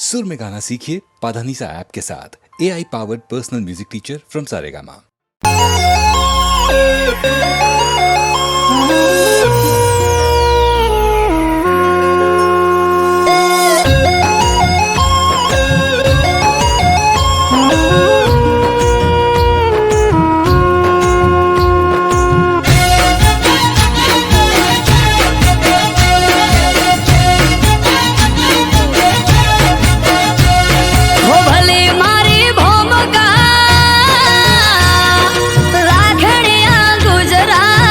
सुर में गाना सीखिए पाधानीसा ऐप के साथ। AI powered personal music teacher from Saregama. રાખડિયા ગુજરાત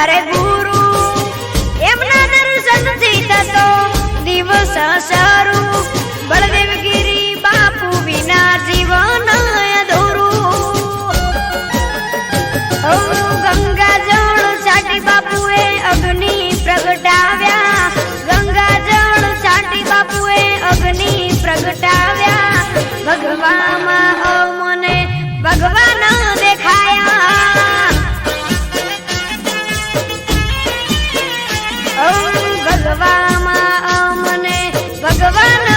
મારે ગુરુ એમના દર્શનથી થતો દિવસ શરૂ બળદેવગીરી બાપુ વિના જીવન અધૂરું ગંગા જળ છાટી બાપુએ અગ્નિ પ્રગટાવ્યા ગંગા જળ છાટી બાપુએ અગ્નિ પ્રગટાવ્યા ભગવામાં મને ભગવાન દેખાયા ભગવામાં મને ભગવાન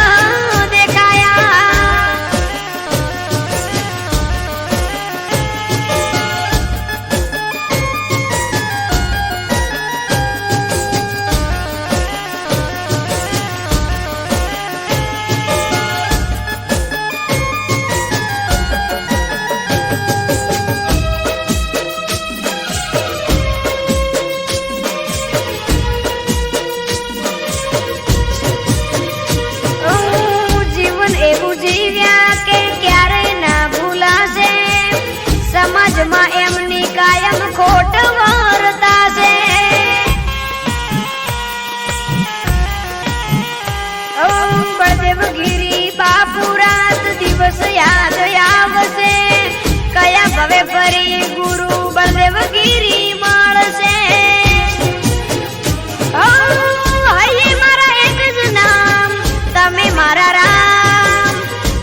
દેખાયા સમાજમાં એમની કાયમ ખોટ વર્તાશે બળદેવગીરી બાપુ રાત દિવસ યાદ આવશે કયા ભવે ફરી ગુરુ બળદેવગીરી મળશે હૈયે મારા એક જ નામ તમે મારા રામ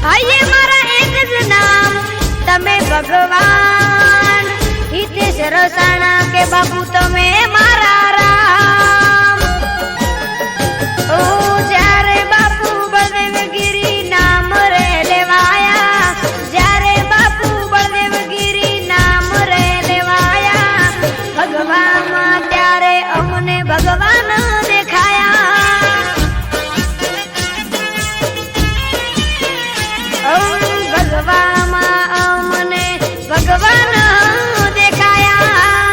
હૈયે મારા એક જ નામ તમે ભગવાન હિતેશ રસાણા કે બાપુ તમે મારા રામ જ્યારે બાપુ બળદેવગીરી નામ રે લેવાયા જ્યારે બાપુ બળદેવગીરી નામ રે લેવાયા ભગવાનમાં ત્યારે અમને ભગવાન દેખાયા ભગવામાં ભગવાન દેખાયા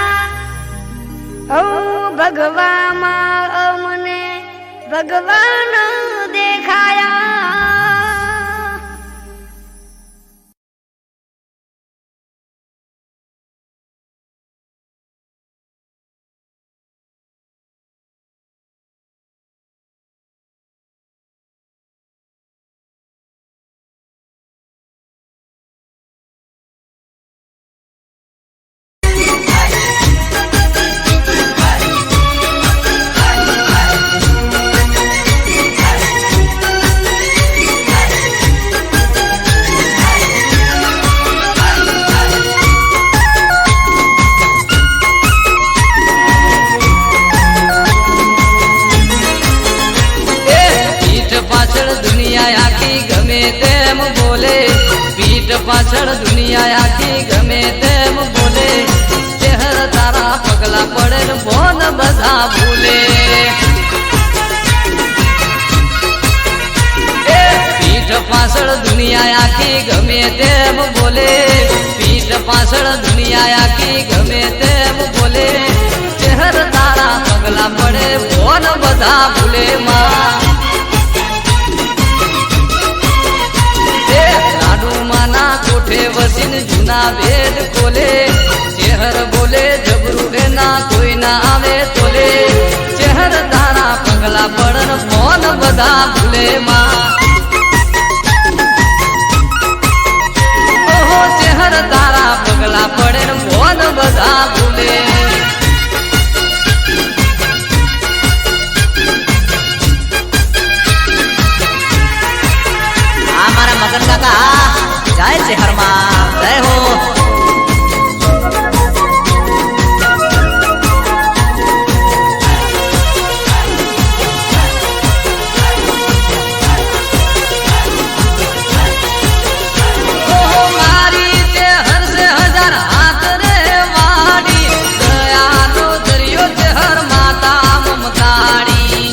ભગવામાં અમને ભગવાન દેખાયા પાછળ દુનિયા આખી ગમે તેમ બોલે ચહેર તારા પગલા પડે ને બોન બધા ભૂલે પીઠ પાછળ દુનિયા આખી ગમે તેમ બોલે પીઠ પાછળ દુનિયા આખી ગમે તેમ બોલે ચહેર તારા પગલા પડે બોન બધા ભૂલે માં કોઠે વસીને જૂના વેદ ખોલે ચહેર બોલે જબરું એના કોઈ ના આવે તોલે ચહેર તારા પગલા પડન ફોન બધા ભૂલે માં ઓહો ચહેર તારા પગલા પડે ફોન બધા ભૂલે આ મારા મગન કાકા જય ચહેરમાં જય હો મારી ચહેર સે હજાર હાથ રે વાડી દયાનો દરિયો ચહેર માતા મમતાડી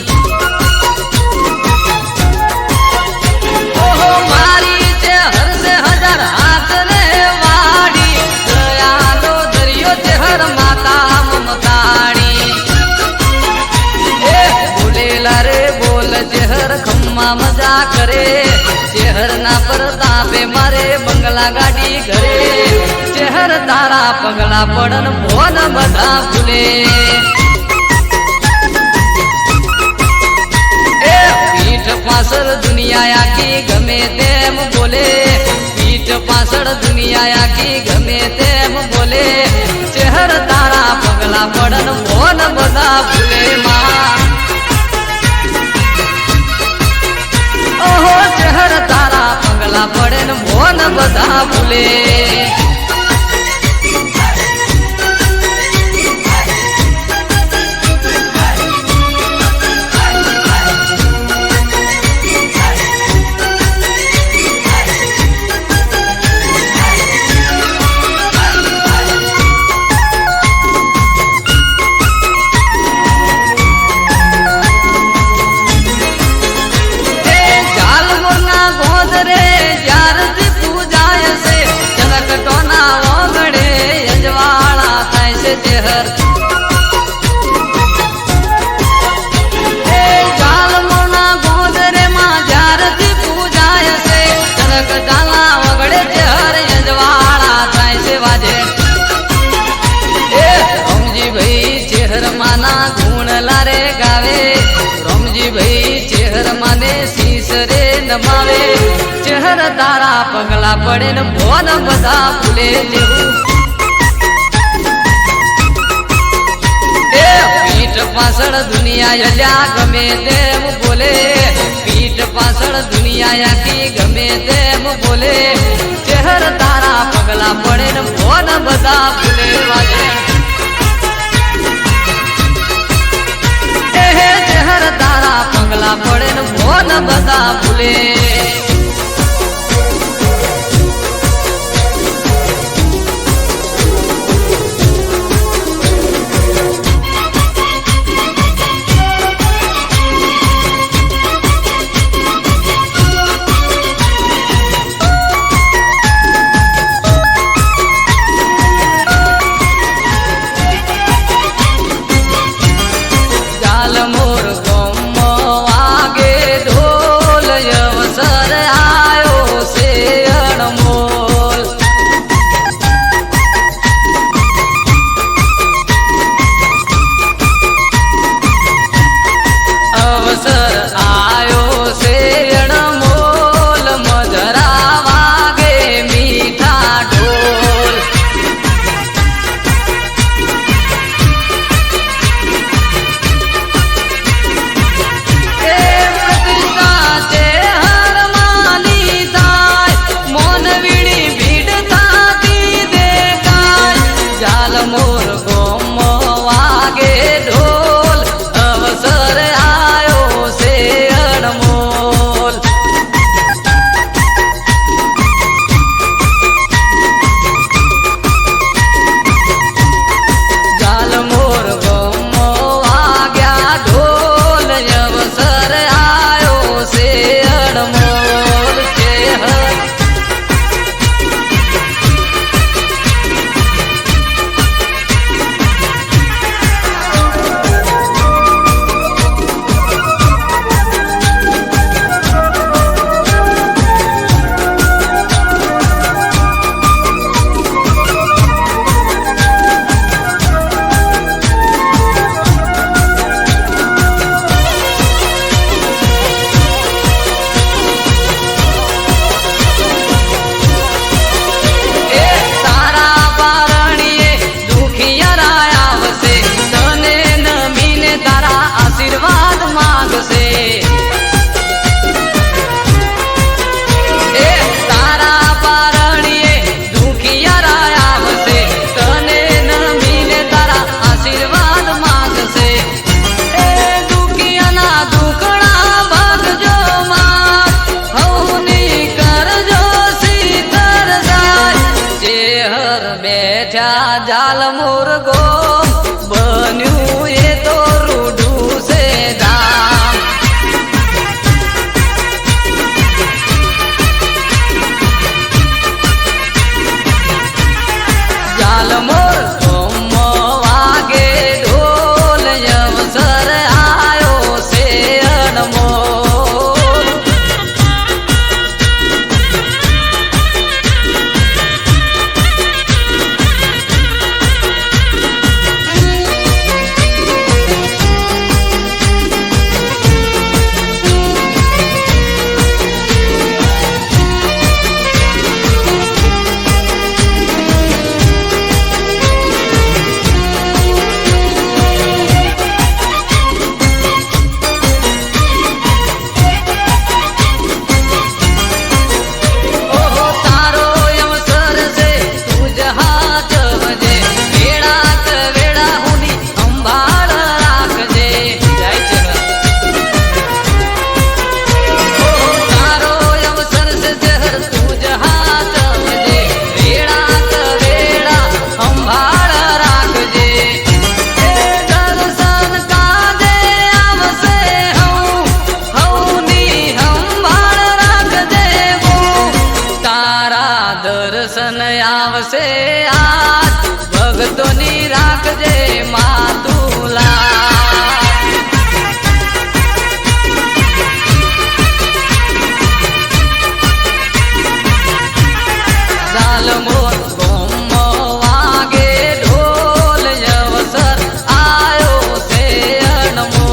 મારી ચહેર સે હજાર હાથ રે વાડી દયાનો દરિયો ચહેર માતા મમતાડી બોલેલા રે બોલ ચહેર ખમ્મા મજા કરે ચહેર ના પરતાપે મારે બંગલા ગાડી ઘરે ચહેર તારા પગલા પડન ભોન બધા ભૂલે એ પીઠ પાછળ દુનિયા આખી ગમે તેમ બોલે પીઠ પાછળ દુનિયા આખી ગમે તેમ બોલે ચહેર તારા પગલા પડન ભોન બધા ભૂલે માં ઓહો ચહેર તારા પગલા પડે ને ભોન બધા ભૂલે નમાવે ચહેર તારા પગલા પડે ને ભોન બધા ભૂલે જેવું એ પીઠ પાછળ દુનિયા અલ્યા ગમે તેમ બોલે પીઠ પાછળ દુનિયા આખી ગમે તેમ બોલે ચહેર તારા પગલા પડે ને ભોન બધા ભૂલે વાજે ચહેર તારા પગલા પડે ને ભોન બધા ભૂલે જાલ મુરગો બન્યું એ તો રૂડું છે ધામ જાલ મુરગો વાગે ઢોલ અવસર આયો છે અનમોલ દર્શન આવશે આજ ભક્તોની રાખજે માતુલા ઝાલમો ગોમો વાગે ઢોલ અવસર આયો છે અણમો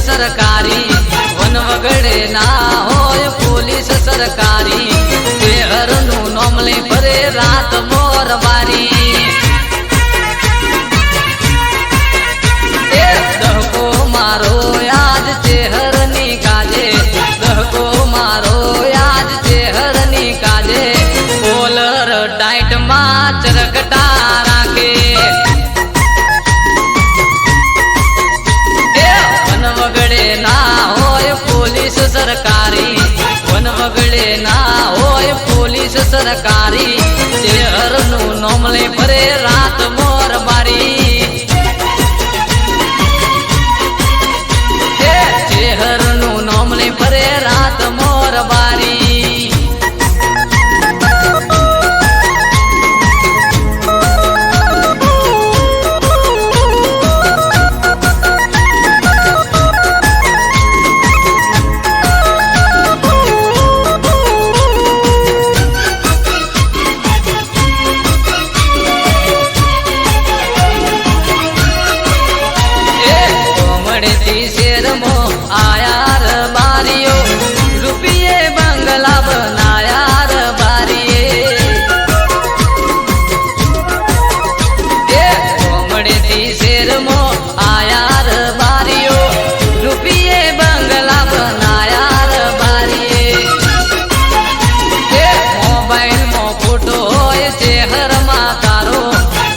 સરકારી વન વગડે ના હોય પોલીસ સરકારી શહેરનું નામ લઈ ફરે રાત મોરબારી દહકો મારો યાદ શહેરની કાજે દહકો મારો યાદ શહેરની કાજે કોલર ટાઈટમાં ચરકટા રાખે વગડે ના હોય પોલીસ સરકારી વન વગડે ના હોય પોલીસ સરકારી શહેરનું નામ લઈ ફરે રાત મોરબારી શહેરનું નામ લઈ ફરે રાત મોરબારી આયાર બારીઓ રૂપિયે બંગલા બનાયાર બારીએ કોમડેથી શેરમો આયાર બારીઓ રૂપિયે બંગલા બનાયાર બારીએ મોબાઈલમાં ફોટો હોય શહેરમાં તારો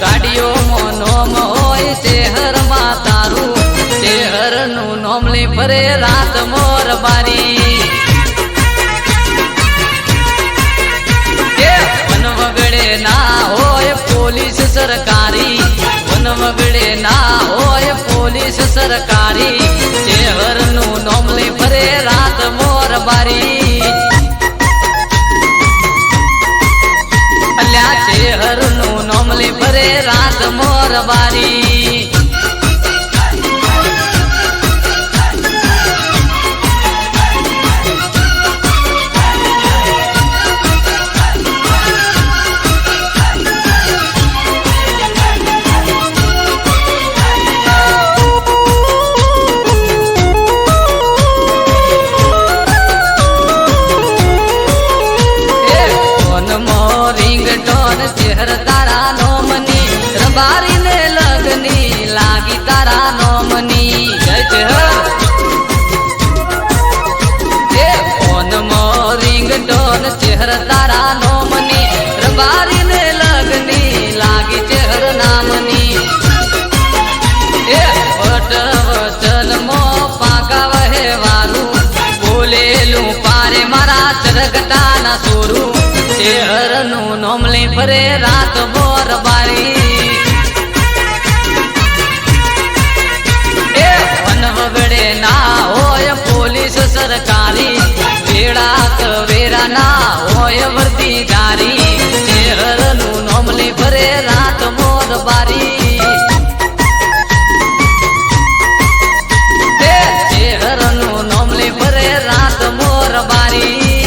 ગાડીઓમાં નોમ હોય શહેરમાં તારું શહેરનું નામ લઈ ફરે રાત મોરબારી વન વગડે ના હોય પોલીસ સરકારી વન વગડે ના હોય પોલીસ સરકારી શહેરનું નામ લઈ ફરે રાત મોરબારી અલ્યા શહેરનું નામ લઈ ફરે રાત મોરબારી ચહેર તારા નોમની રબારી ને લગની લાગી તારા નોમની જય ચહેર ફોન મો રિંગ ટોન ચહેર તારા નોમની રબારી ને લગની લાગી ચહેર નામની વચન મો પાકા વહેવાનું બોલેલું પારે મારા ચરકટા ના સોરું શહેરનું નામ લઈ ફરે રાત મોરબારી વન વગડે ના હોય પોલીસ સરકારી વેળાક વેરા ના હોય વર્દીદારી શહેરનું નામ લઈ ફરે રાત મોરબારી શહેરનું નામ લઈ ફરે રાત મોરબારી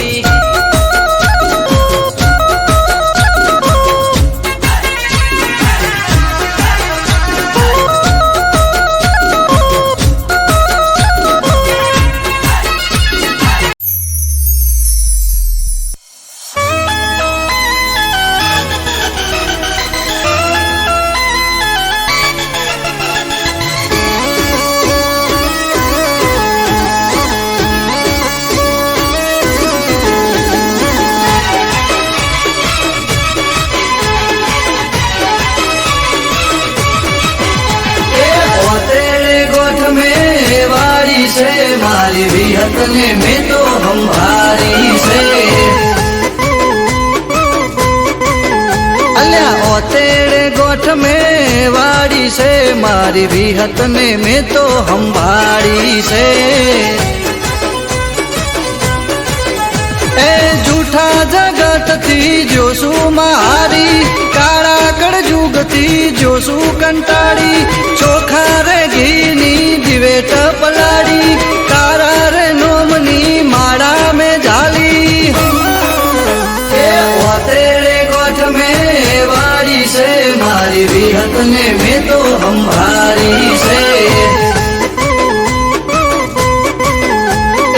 से मारी विहत ने मैं तो हम મારી વિહત ને મેં તો સંભાળી છે એ જૂઠા જગતથી જોશું મારી કાળા કળજુગથી જોશું કંટાળી ચોખા રે ઘીની દિવેટ પલાળી તારા રે નોમની માળા મેં ઝાલી એ ઓતેડે ગોઠ મેં વાળી છે મારી વિહત ને મેં તો સંભાળી છે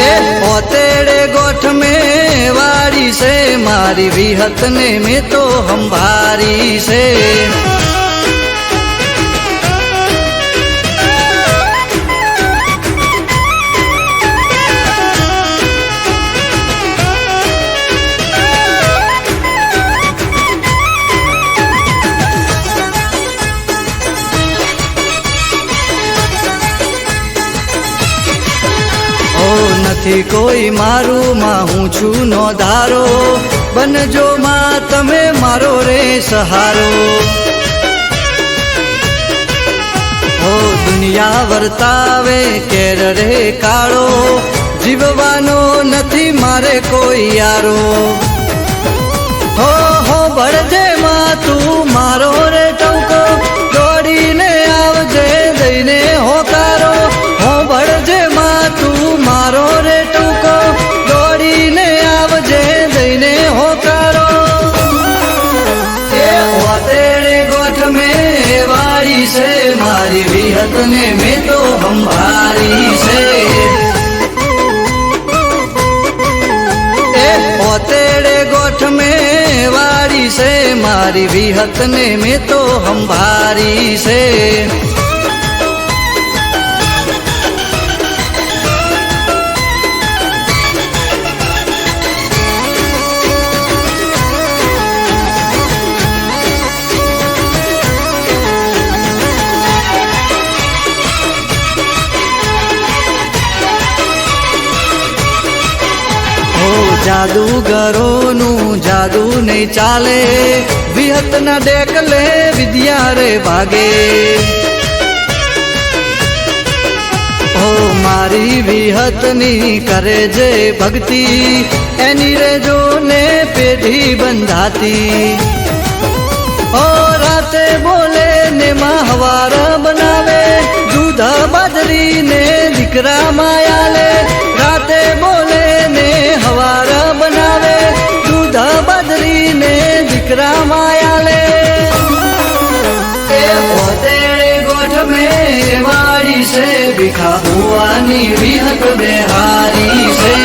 એ ઓતેડે ગોઠ મેં વાળી છે મારી વિહત ને મેં તો સંભાળી છે નથી કોઈ મારું માં હું છું નો ધારો બનજો માં તમે મારો રે સહારો હો દુનિયા વર્તાવે કેર રે કાળો જીવવાનો નથી મારે કોઈ યારો હો બળજે માં તું મારો રે ટંકો દોડીને આવજે દઈને હોકારો હો બળજે માં તું મારો રે ટૂંકો દોડીને આવજે દઈને હોકારો એ ઓતેડે ગોઠ મેં વાળી છે મારી વિહત ને મેં તો સંભાળી છે એ ઓતેડે ગોઠ મેં વાળી છે મારી વિહત ને મેં તો સંભાળી છે જાદુગરોનું જાદુ નહીં ચાલે વિહતના ડેકલે વિદ્યા રે ભાગે ઓ મારી વિહતની કરે જે ભક્તિ એની રે જોને પેઢી બંધાતી ઓ રાતે બોલે ને હવાર બનાવે દૂધ બાજરી ને દીકરા માયાલે રાતે બોલે ને હવાર બનાવે દૂધ બાજરી ને દીકરા માયાલે એ ઓતેડે ગોઠ મેં વાળી છે ભીખા ભુવાની વિહત બેહારી છે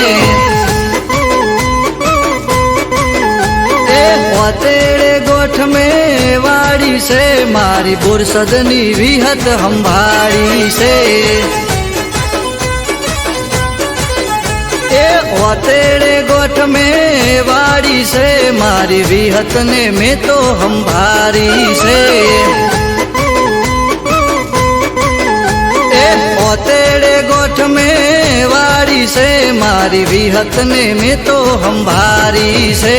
એ ઓતેડે ગોઠ મેં વાળી છે મારી બોરસદની વિહત સંભાળી છે એ ઓતેડે ગોઠ મેં વાળી છે મારી વિહત ને મેં તો સંભાળી છે એ ઓતેડે ગોઠ મેં વાળી છે મારી વિહત ને મેં તો સંભાળી છે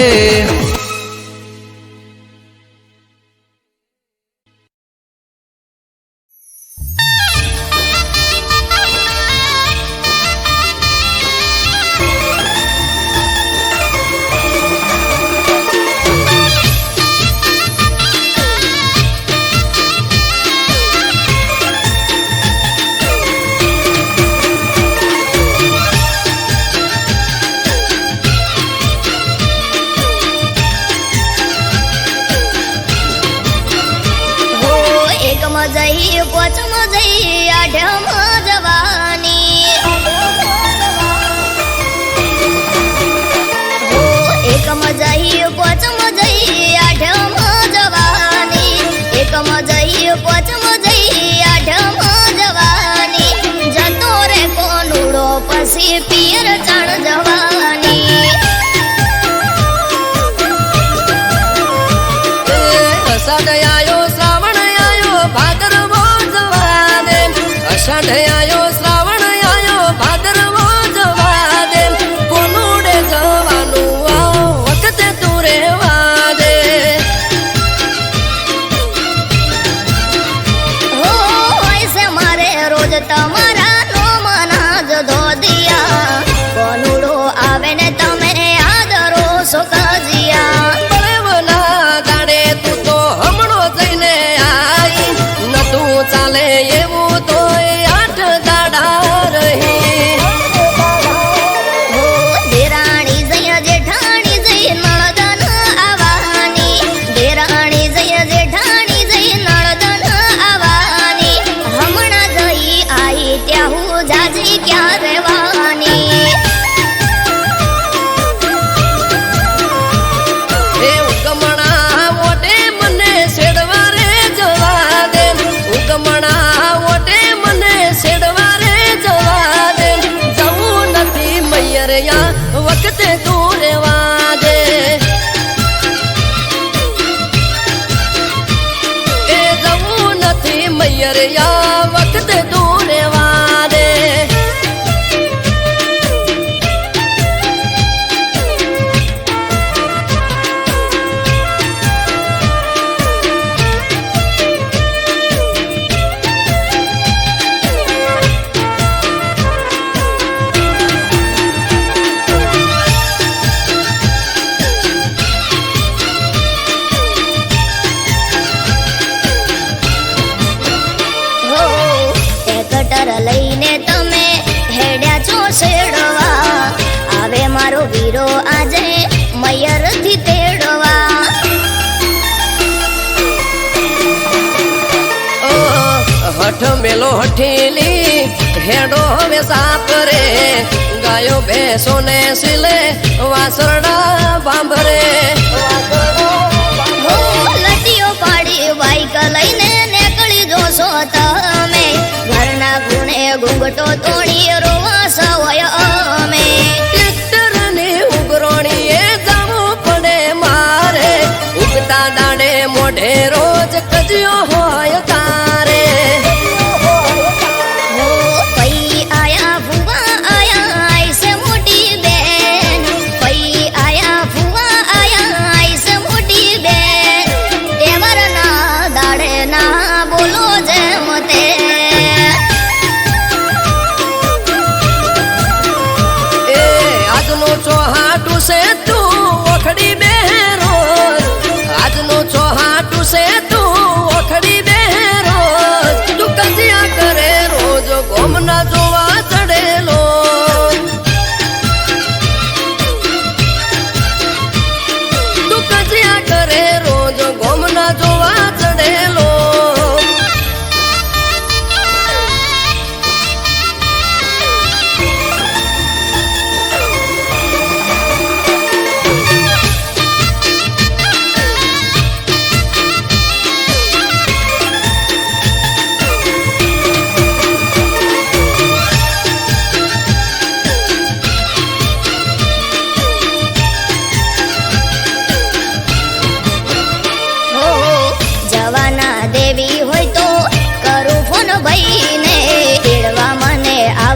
જઈ પોચમ જઈ આઢમ જવાની એકમ જઈ પોચમ જઈ આઢમ જવાની એકમ જઈ પોચમ જઈ આઢમ જવાની જતો રે કોનુડો પછી પિયર ચણ જવાની અષાઢ આયો શ્રાવણ આયો ભાદરવો જવા દે કોનુડે જવાનું આ વખતે તું રેવા દે હો વખતે તું રેવા દે એ જવું નથી મૈયરિયા વખતે તું રેવા દે લઈને તમે હેડ્યા છો શેડવા આવે મારો વીરો આજે મયરથી તેડવા હઠ મેલો હઠીલી હેડો હવે સાપરે ગાયો ભેંસો ને સિલે વાસરડા બાંભરે લટીઓ પાડી બાઈક લઈને નીકળી જોશો તમે ઘરના ગુણે ઘૂંઘટો તોડી રોવા સવય અમે ટ્રેક્ટર ને ઉગરોણીએ જવું પડે મારે ઉગતા દાડે મોઢે રોજ કજ્યો હોય તારે પઈ આયા ફુવા આયા આઈસે મોટી બેન પઈ આયા ફુવા આયા આઈસે મોટી બેન દેવરના દાડે ના બોલો જેમ તે ચોહાટું છે તું ઓખડી બેરો આજનું ચોહાટું છે તું ઓખડી બેરો તું કજિયા કરે રોજ ગોમના જોવા ચડેલો તું કજિયા કરે રોજ ગોમના જોવા ચડેલો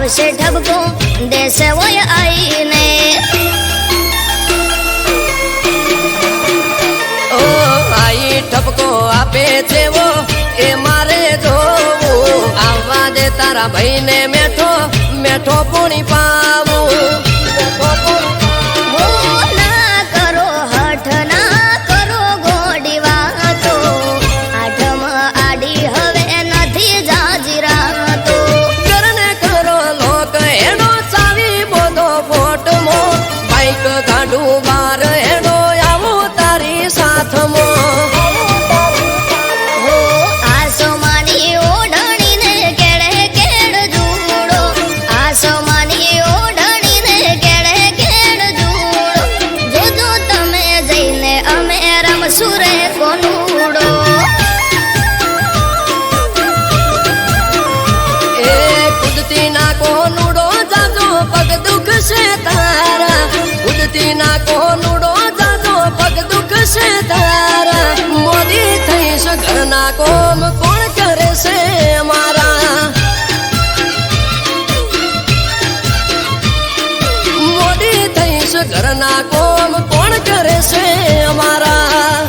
આવશે ઠપકો દેશે હોય આઈને ઓ આઈ ઠપકો આપે છે વો એ મારે જોવું આવવા દે તારા ભાઈને મેઠો મેઠો પૂણી પાવું ના કરો હઠ ના કરો ગોડી વાતો આઠમ આડી હવે નથી જાજી રાતો કાઢું બાર હેડો આવું તારી સાથમો આસમાની ઓઢણીને કેળે કેળ જુડો આસમાની ઓઢણીને કેળે કેળ જુડો જોજો તમે જઈને અમે રમશું રે કોનુડો એ કુદતી ના કોનુડો જાજો પગ દુખશે તારા કુદતી ના કોનુડો જાજો પગ દુખશે તારા મોદી થઈશ ઘરના કોમ કોણ કરે છે મારા મોદી થઈશ ઘરના કોમ કોણ કરે છે અમારા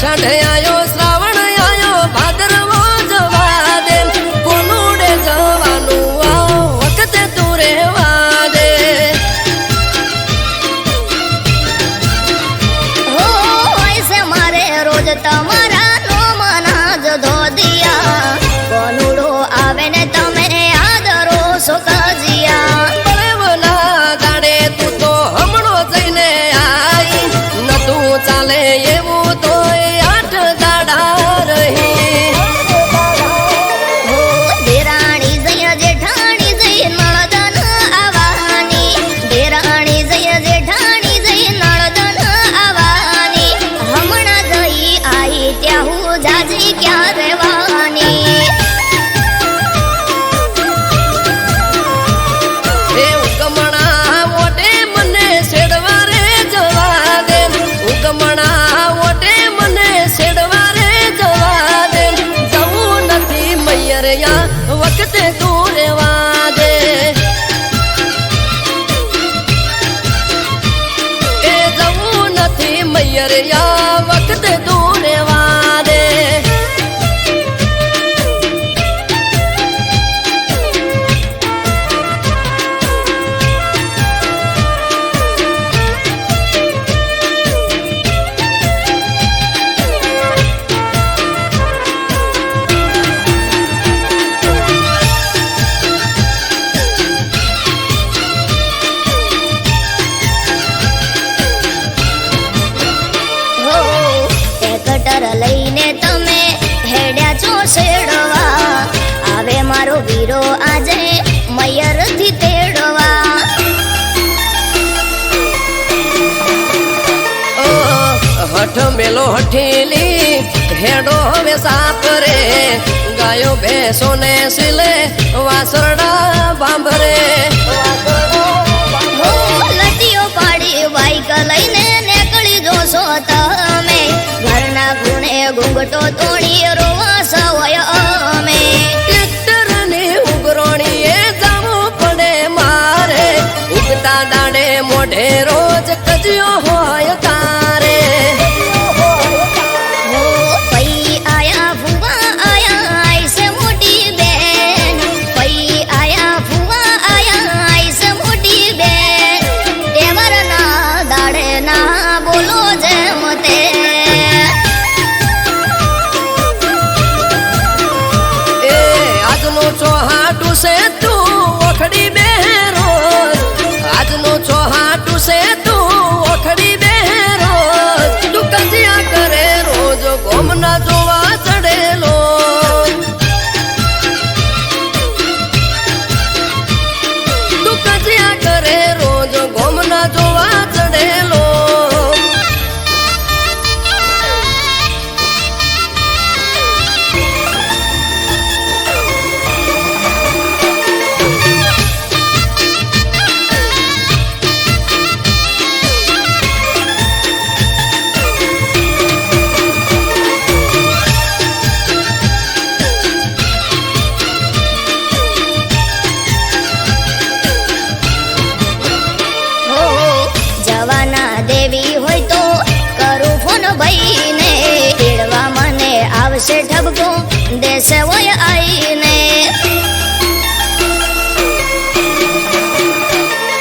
અષાઢ આયો શ્રાવણ આયો ભાદરવો જવા દે કોનુડે જવાનું આ વખતે તું રહેવા દે હો હોય છે મારે રોજ તમારા નોમના જ ધોદિયા કોનુડો આવે ને તમે આદરો સોકાજિયા બળેવના દાડે તું તો હમણો જઈને આઈ નતું ચાલે એવું તો 8 દાડા રહી હો દેરાણી જય જેઠાણી જય નળદન આવવાની દેરાણી જય જેઠાણી જય નળદન આવવાની હમણાં જઈ આઈ ત્યાં હું જાજી ક્યાં રહેવાની એ ઉગમણા મોટે મને છેડવા રે જવા દે ઉગમણા મોટે મને છેડવા રે જવા દે જવું નથી મૈયરિયા વખતે તું રહેવા દે એ જવું નથી મૈયરિયા વખતે તું રહેવા દે હો ટ્રેક્ટર લઈને તમે હેડ્યા છો શેડવા આવે મારો વીરો આજે મયરથી તેડવા હઠ મેલો હઠીલી હેડો હવે સાપરે ગાયો ભેંસો ને સિલે વાસરડા બાંભરે હો લટીઓ પાડી બાઈક લઈને નીકળી જોશો તમે ઘરના ખૂણે ઘૂંઘટો તોડી રોવા સવય અમે ટ્રેક્ટર ની ઉગરોણીએ જવું પડે મારે ઉગતા દાડે મોઢે રોજ કજ્યો હોય તારે હો પઈ આયા ફુવા આયા આઈસે મોટી બેન પઈ આયા ફુવા આયા આઈસે મોટી બેન તેવરના દાડે ના બોલો જેમ તે એ આજનો ચોહાટું છે તું ઓખડી બેરો આજનો ચોહાટું છે તું ઓખડી બેરો તું કજિયા કરે રોજ ગોમના જોવા ચડેલો તું કજિયા કરે રોજ ગોમના જોવા ચડેલો હો જવાના દેવી હોય તો કરું ફોન ભાઈને તેડવા મને આવશે ઠબકો દેશે હોય આઈને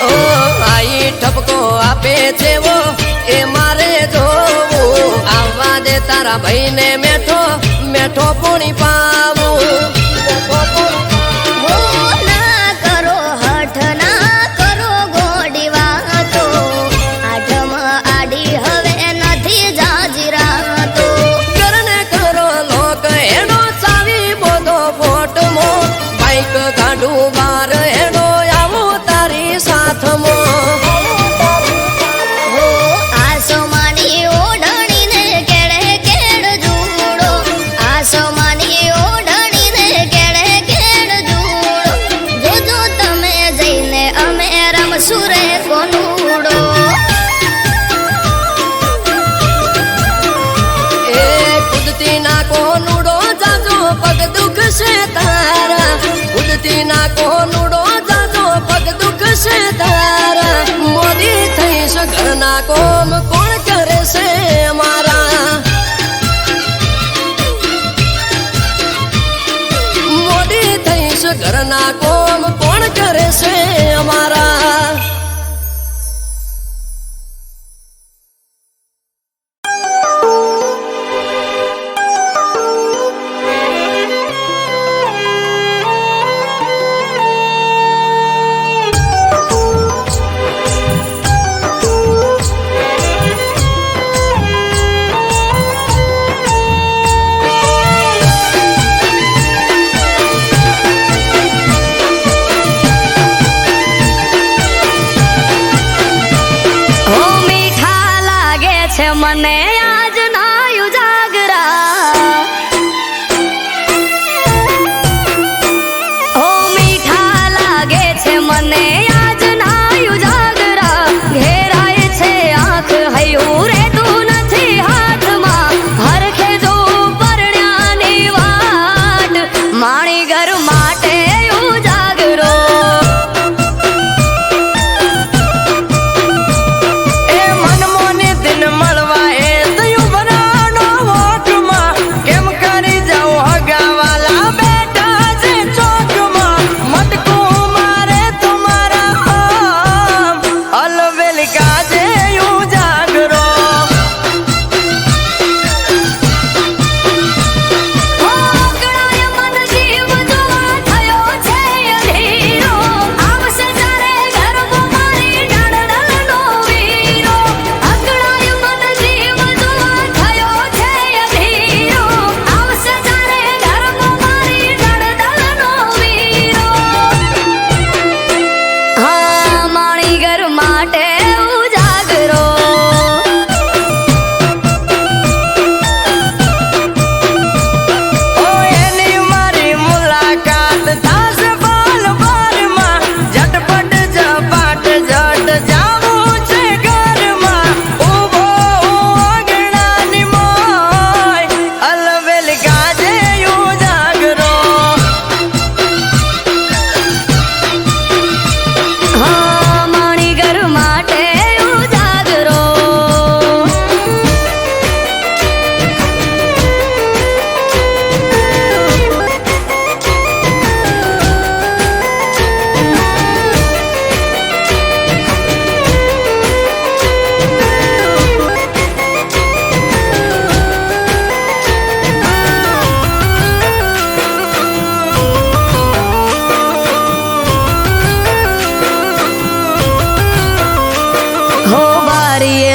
ઓ આઈ ઠપકો આપે છે વો એ મારે જોવું આવવા દે તારા ભાઈને મેઠો મેઠો પોણી પાવું હો ના કરો હઠ ના કરો ગોડી વાતો આઠમ આડી હવે નથી જાજી રાતો કરને કરો લોક એનો ચાવી બોધો ફોટમો બાઈક કાઢું બાર એનો આવું તારી સાથમો હો આસમાની ઓઢણીને કેળે કેળ જુડો આસમાની ઓઢણીને કેળે કેળ જુડો જોજો તમે જઈને અમે રમશું રે કોનુડો એ કુદતી ના કોનુડો જાજો પગ દુખશે તારા કુદતી ના કોનુડો જાજો પગ દુખશે તારા મોદી થઈશ ઘરના કોમ કોણ કરે છે મારા ના કોમ કોણ કરે છે અમારા. મને આજ ના ઉજાગરા ઓ મીઠા લાગે છે મને આજ ના ઉજાગરા ઘેરાય છે આંખ હૈયું રેતું નથી હાથમાં હરખે જો પરણ્યાની વાટ માણી ઘર માટે ઉજાગરો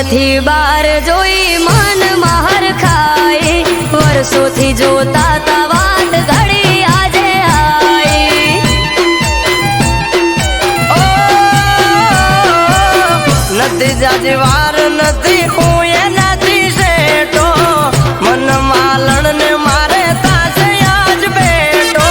થી બાર જોઈ મન મહર ખાય વર્ષોથી જોતા તા વાત ઘડી આજે આઈ નથી જાજી વાર નથી હું એનાથી શેઠો મન માલણ ને મારે તાસે આજ બેઠો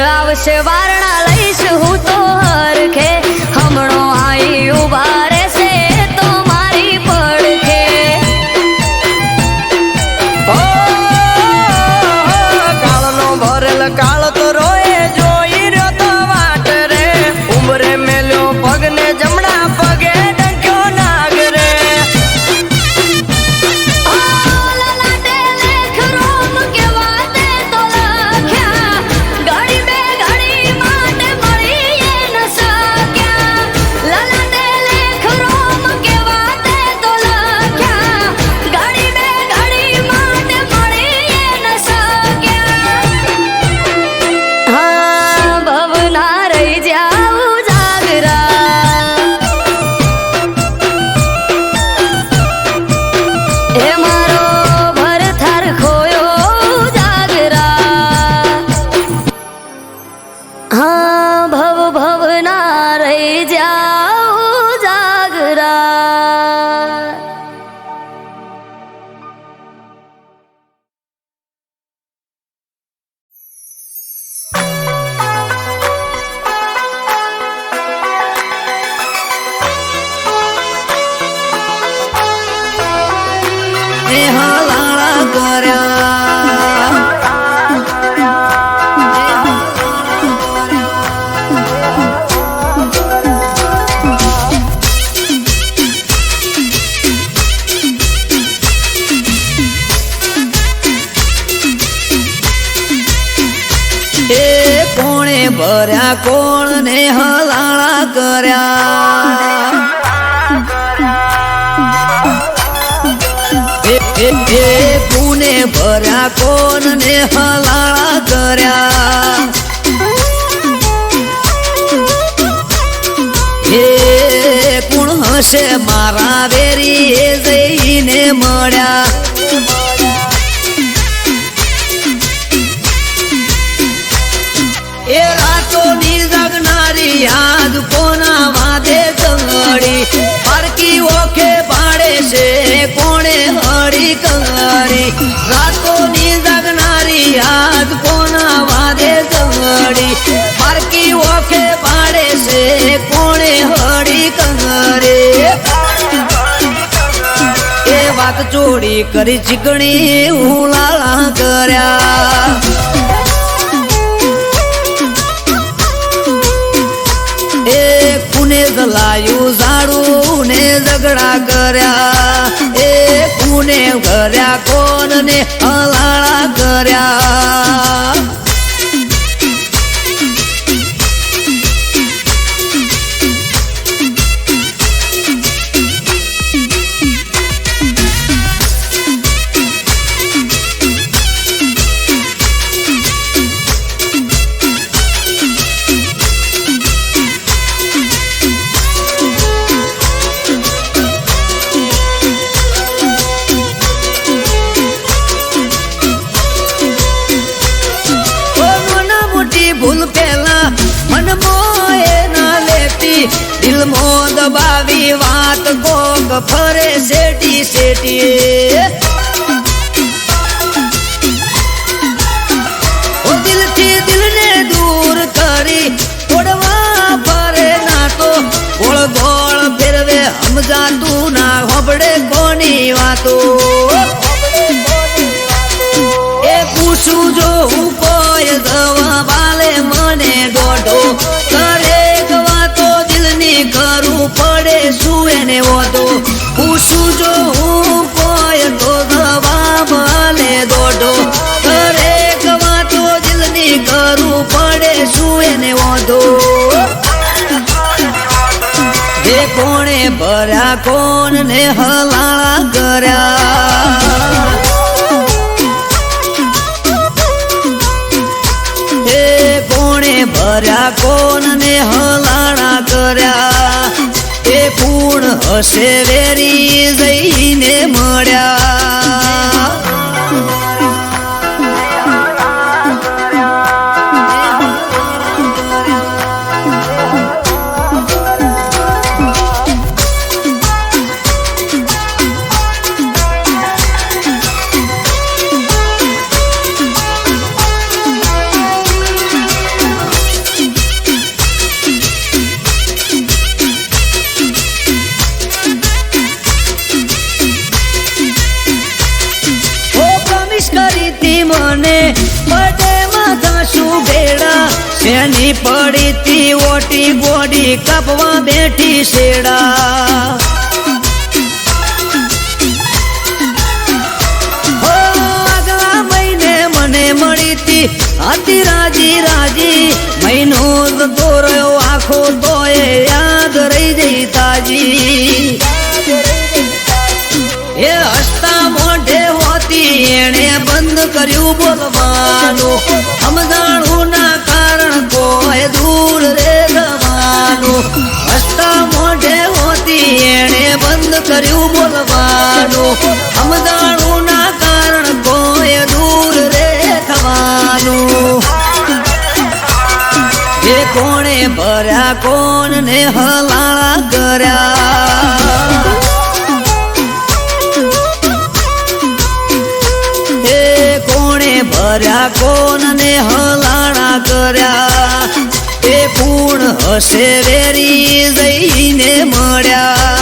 આવશે વારણા લઈશ હું તો હરખે હમણો આઈ ઉભા રહેશે તો મારી પડખે કાળનો ભરેલ કાળ તો રોએ જોઈ રહ્યો તો વાટ રે ઉમરે મેલ્યો પગને જમણા પગે ડંક્યો નાગ રે લલાટે લેખ રોમ કેવા દે તો લખ્યા ઘડી બે ઘડી ભર્યા કોણ ને હલાળા કર્યા પુને ભર્યા કોણ ને હલાળા કર્યા હે કોણ હશે મારા વેરી એ જઈને મળ્યા એ રાતોની જગનારી યાદ કોના વાદે કંગડી પારકી ઓખે પાડે છે કોણે હળી કંગડી રાતોની જગનારી યાદ કોના વાદે કંગડી પારકી ઓખે પાડે છે કોણે હળી કંગડી એ વાત ચોરી કરી ચીકણી ઉલાળા કર્યા કુને જલાયું ઝાડું ને ઝઘડા કર્યા એ કુને કર્યા કોણ ને હલાળા કર્યા ભૂલ પેલા મન મોએ ના લેતી દિલ મો દબાવી વાત કોક ફરે શેટી શેટી ઓ દિલથી દિલને દૂર કરી છોડવા ફરે ના તો ગોળ ગોળ ફેરવે સમજાતું ના હોબડે કોની વાતો એ પૂછું જો હું કોઈ જવાબ મને દોઢો દરેક વાતો દિલની કરવું પડે શું એને વાતો પૂછું જો હું કોઈ તો જવાબ આલે દોઢો દરેક વાતો દિલની કરવું પડે શું એને વાતો એ કોણે ભર્યા કોણ ને હલાળા કર્યા ભર્યા કોણ ને હલાળા કર્યા એ પૂર્ણ હશે વેરી જઈને મળ્યા મને બડે માથા શું ભેડા શેની પડી તી ઓટી ગોડી કાપવા બેઠી શેડા આગલા મહિને મને મળી તી હતી રાજી રાજી મહિનો જતો રહ્યો આખો તો એ યાદ રહી જઈ તાજી એ હસતા મોઢે હોતી એણે બંધ કર્યું બોલવાનું સમજાણું ના કારણ કોઈ દૂર રે જવાનું હસતા મોઢે હોતી એણે બંધ કર્યું બોલવાનું સમજાણું ના કારણ કોઈ દૂર રે થવાનું એ કોણે ભર્યા કોણ ને હલાળા કર્યા ભર્યા કોણ ને હલાળા કર્યા એ પૂર્ણ હશે વેરી જઈને મળ્યા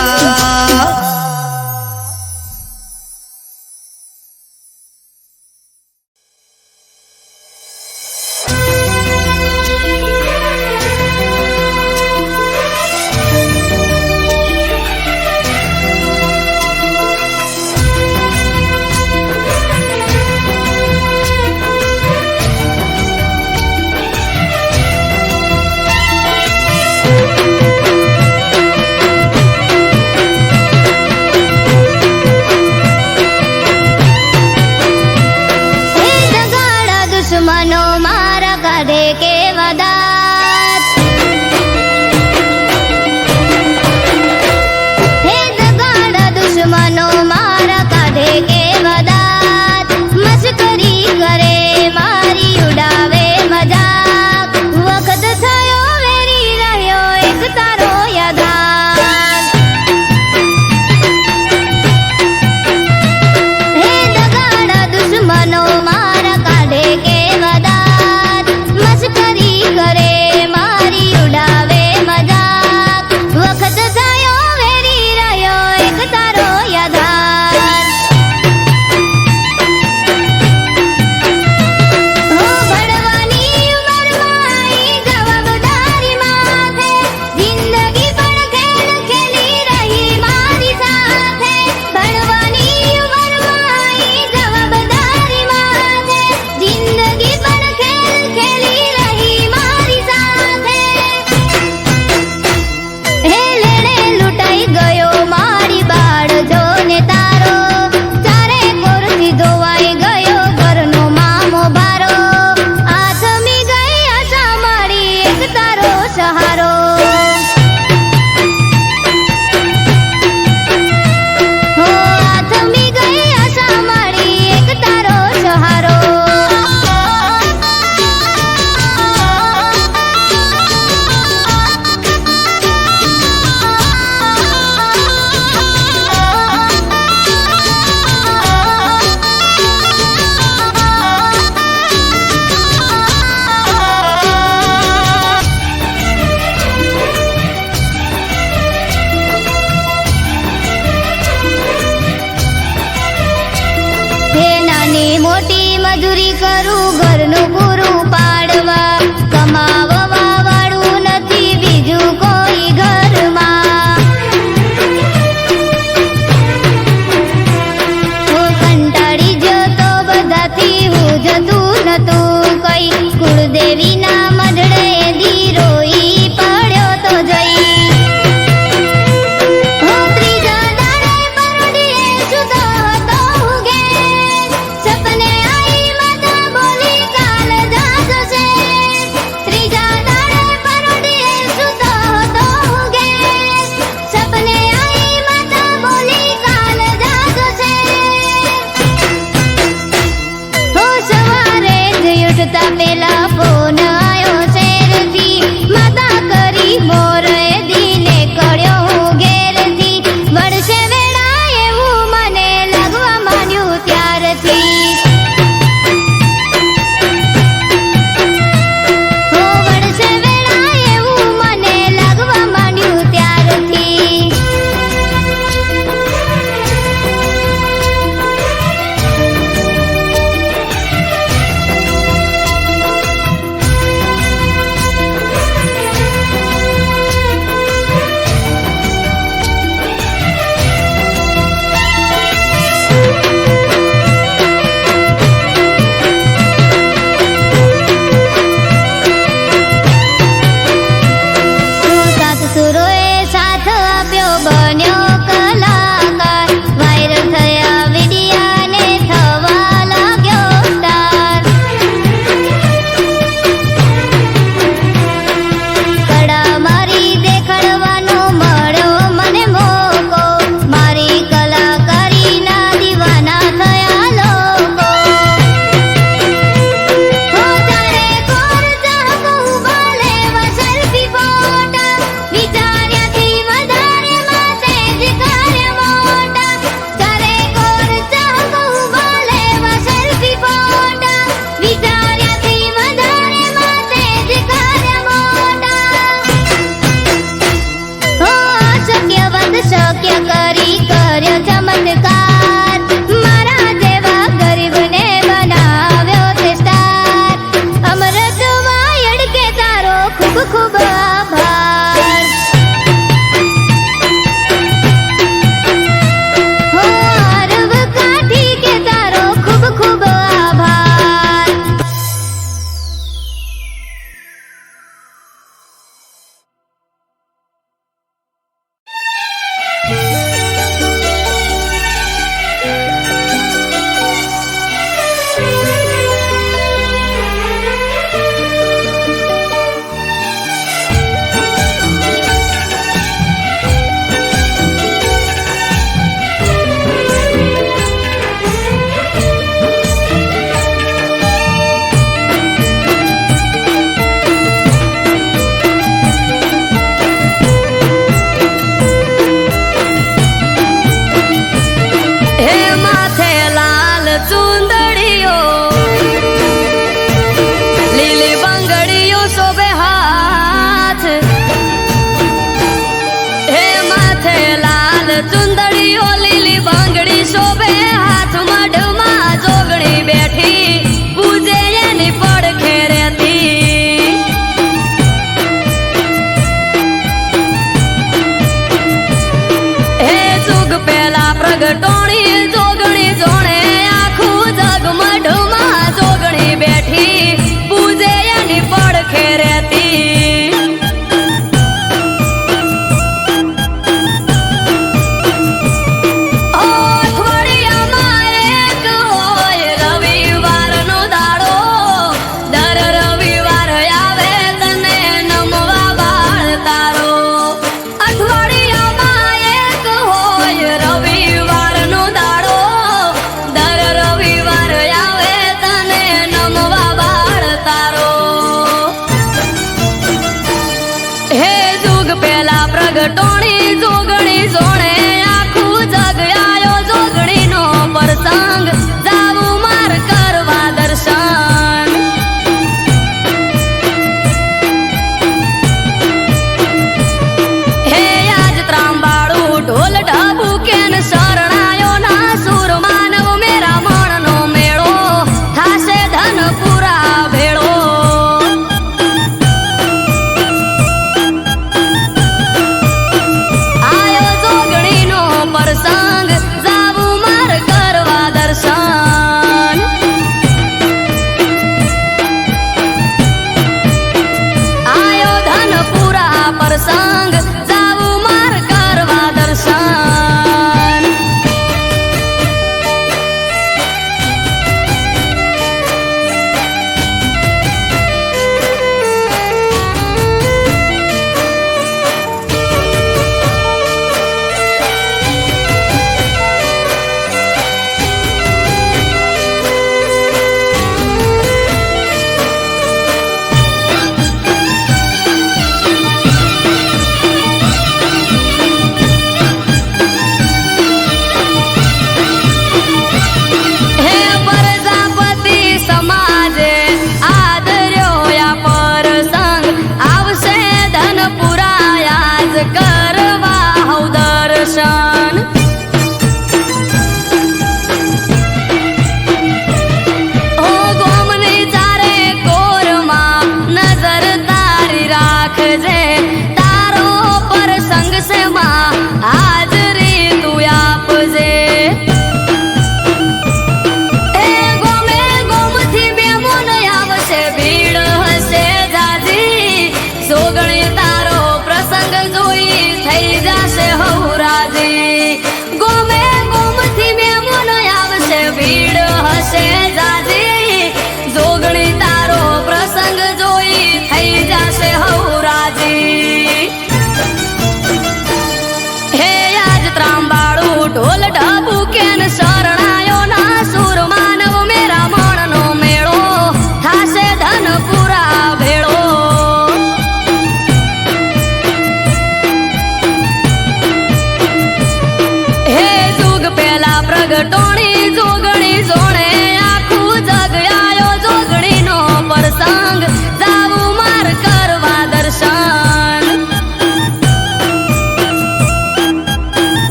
મજૂરી કરું ઘરનું પૂરું પાડવા કમાવવા વાળું નથી બીજું કોઈ ઘરમાં હું કંટાળી જતો બધાથી હું જતું નતું કઈ કુળદેવીના મઢડે ધીરોઈ પડ્યો તો જઈ પેલા ફોન આયો શેરથી માતા કરી મોર દીને કળ્યો હું ઘેરથી વર્ષે વેળા એવું મને લાગવા માંડ્યું ત્યારથી હો વર્ષે વેળા એવું મને લાગવા માંડ્યું ત્યારથી ટોણી જોગણી જોણે આખું જગમઢમાં જોગણી બેઠી પૂજે એની પડખે રહેતી અઠવાડિયામાં એક હોય રવિવારનો દાડો દર રવિવાર આવે તને નમવા બાળ તારો અઠવાડિયામાં એક હોય રવિવારનો દાડો દર રવિવાર આવે તને નમવા બાળ તારો હે જુગ પેલા પ્રગટોણી જોગણી જોણે આખું જગ આયો જોગણીનો પ્રસંગ જાવું માર કરવા દર્શન હે આજ ત્રાંબાળું ઢોલ ઢબુકેન શરણાયો ના સુર માનવ મેરા મણનો મેળો થાસ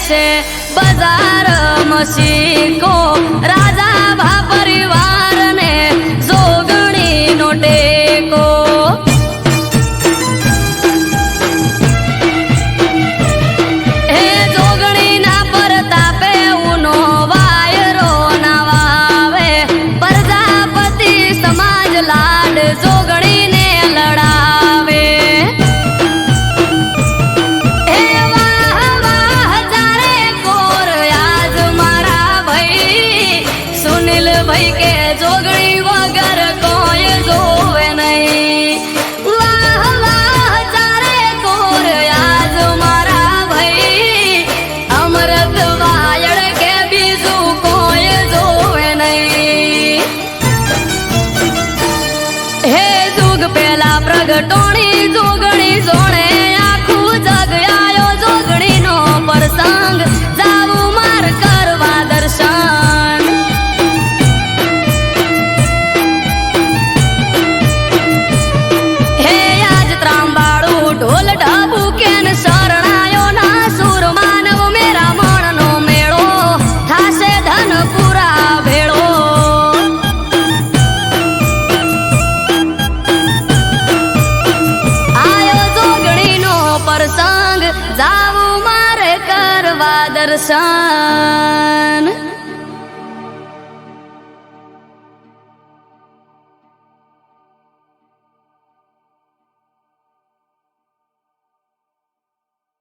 છે બજાર મસીકો રાજા ભા પરિવારને જોગણીનો ટેકો હે જોગણીના પરતાપે ઉનો વાયરો ના વાવે પ્રજાપતિ સમાજ લાડ જોગણીને લડાવે હે વાહ વાહ જારે કોર આજ મારા ભાઈ સુનિલ ભાઈ કે જોગણી વગર કોઈ જોવે નહીં વાહ વાહ જારે કોર આજ મારા ભાઈ અમૃત વાયડ કે બીજું કોઈ જોવે નહીં હે જુગ પેલા પ્રગટોણી જોગણી જોણે આખું જગ આયો જોગણીનો પ્રસંગ જાવું માર કરવા દર્શન હે આજ ત્રાંબાળું ઢોલ ઢબુ કેન શરણાયો ના સુર માનવ મેરા મણનો મેળો થાશે ધન પૂરા ભેળો આયો જોગણીનો પ્રસંગ જાવું મારે કરવા દર્શન